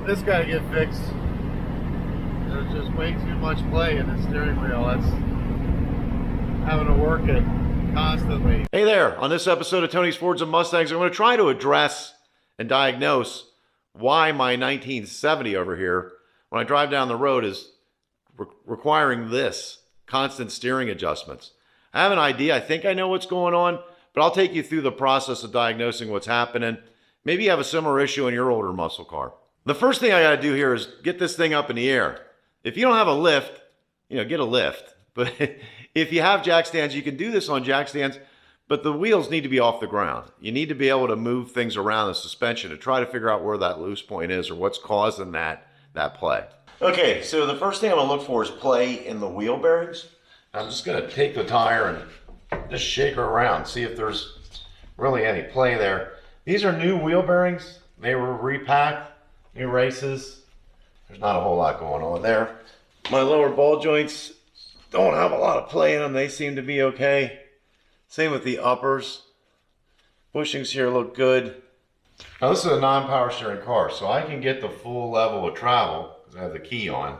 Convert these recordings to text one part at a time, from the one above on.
This got to get fixed. There's just way too much play in the steering wheel. That's having to work it constantly. Hey there, on this episode of Tony's Fords and Mustangs, I'm going to try to address and diagnose why my 1970 over here, when I drive down the road, is requiring this constant steering adjustments. I have an idea. I think I know what's going on, but I'll take you through the process of diagnosing what's happening. Maybe you have a similar issue in your older muscle car. The first thing I got to do here is get this thing up in the air. If you don't have a lift, get a lift. But if you have jack stands, you can do this on jack stands, but the wheels need to be off the ground. You need to be able to move things around the suspension to try to figure out where that loose point is or what's causing that play. Okay, so the first thing I'm going to look for is play in the wheel bearings. I'm just going to take the tire and just shake her around, see if there's really any play there. These are new wheel bearings. They were repacked, new races. There's not a whole lot going on there. My lower ball joints don't have a lot of play in them. They seem to be okay. Same with the uppers. Bushings here look good. Now this is a non-power steering car, so I can get the full level of travel, because I have the key on,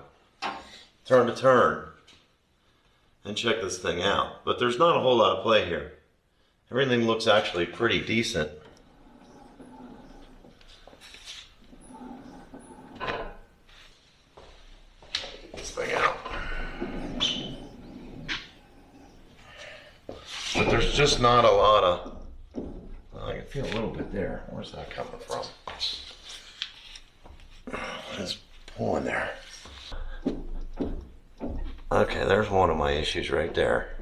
turn to turn, and check this thing out. But there's not a whole lot of play here. Everything looks actually pretty decent. This thing out. But there's just not a lot of, I can feel a little bit there. Where's that coming from? What is pulling there? Okay, there's one of my issues right there.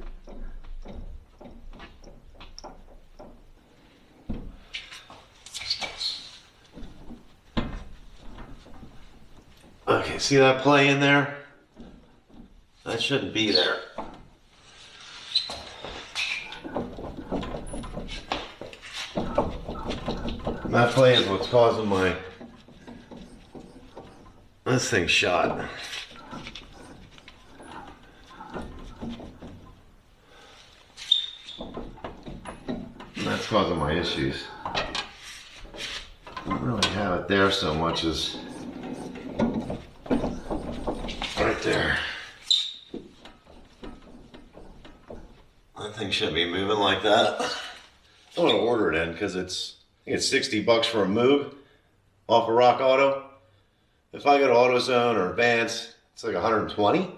Okay, see that play in there? That shouldn't be there. That play is what's causing this thing shot. And that's causing my issues. I don't really have it there so much as right there. That thing shouldn't be moving like that. I want to order it in because it's $60 for a Moog off of Rock Auto. If I go to AutoZone or Advance, it's like $120.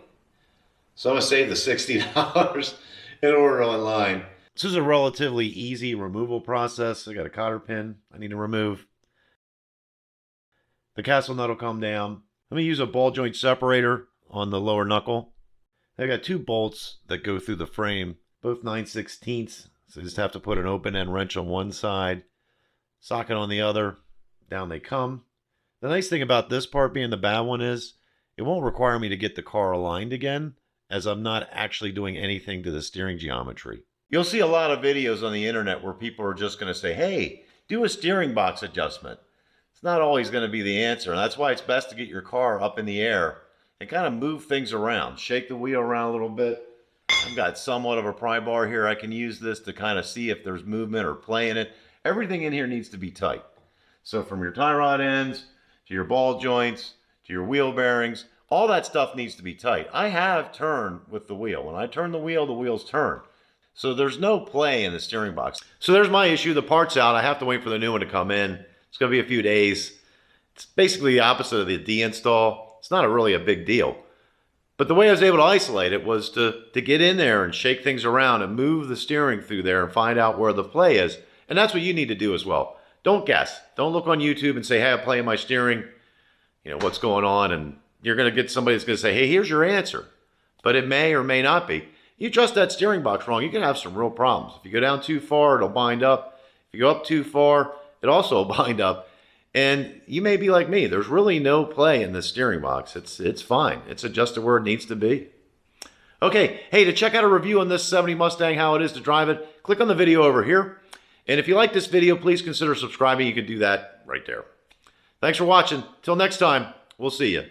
So I'm gonna save the $60 and order online. This is a relatively easy removal process. I got a cotter pin I need to remove. The castle nut will come down. Let me use a ball joint separator on the lower knuckle. I got two bolts that go through the frame, both 9/16. So I just have to put an open end wrench on one side, socket on the other, down they come. The nice thing about this part being the bad one is it won't require me to get the car aligned again, as I'm not actually doing anything to the steering geometry. You'll see a lot of videos on the internet where people are just going to say, hey, do a steering box adjustment. It's not always going to be the answer, and that's why it's best to get your car up in the air and kind of move things around. Shake the wheel around a little bit. I've got somewhat of a pry bar here. I can use this to kind of see if there's movement or play in it. Everything in here needs to be tight. So from your tie rod ends, to your ball joints, to your wheel bearings, all that stuff needs to be tight. I have turn with the wheel. When I turn the wheels turn. So there's no play in the steering box. So there's my issue. The part's out. I have to wait for the new one to come in. It's going to be a few days. It's basically the opposite of the deinstall. It's not really a big deal. But the way I was able to isolate it was to get in there and shake things around and move the steering through there and find out where the play is. And that's what you need to do as well. Don't guess. Don't look on YouTube and say, hey, I'm playing my steering. What's going on? And you're going to get somebody that's going to say, hey, here's your answer. But it may or may not be. You adjust that steering box wrong, you can have some real problems. If you go down too far, it'll bind up. If you go up too far, it also will bind up. And you may be like me. There's really no play in the steering box. It's fine. It's adjusted where it needs to be. Okay, hey, to check out a review on this 70 Mustang, how it is to drive it, click on the video over here. And if you like this video, please consider subscribing. You can do that right there. Thanks for watching. Till next time, we'll see you.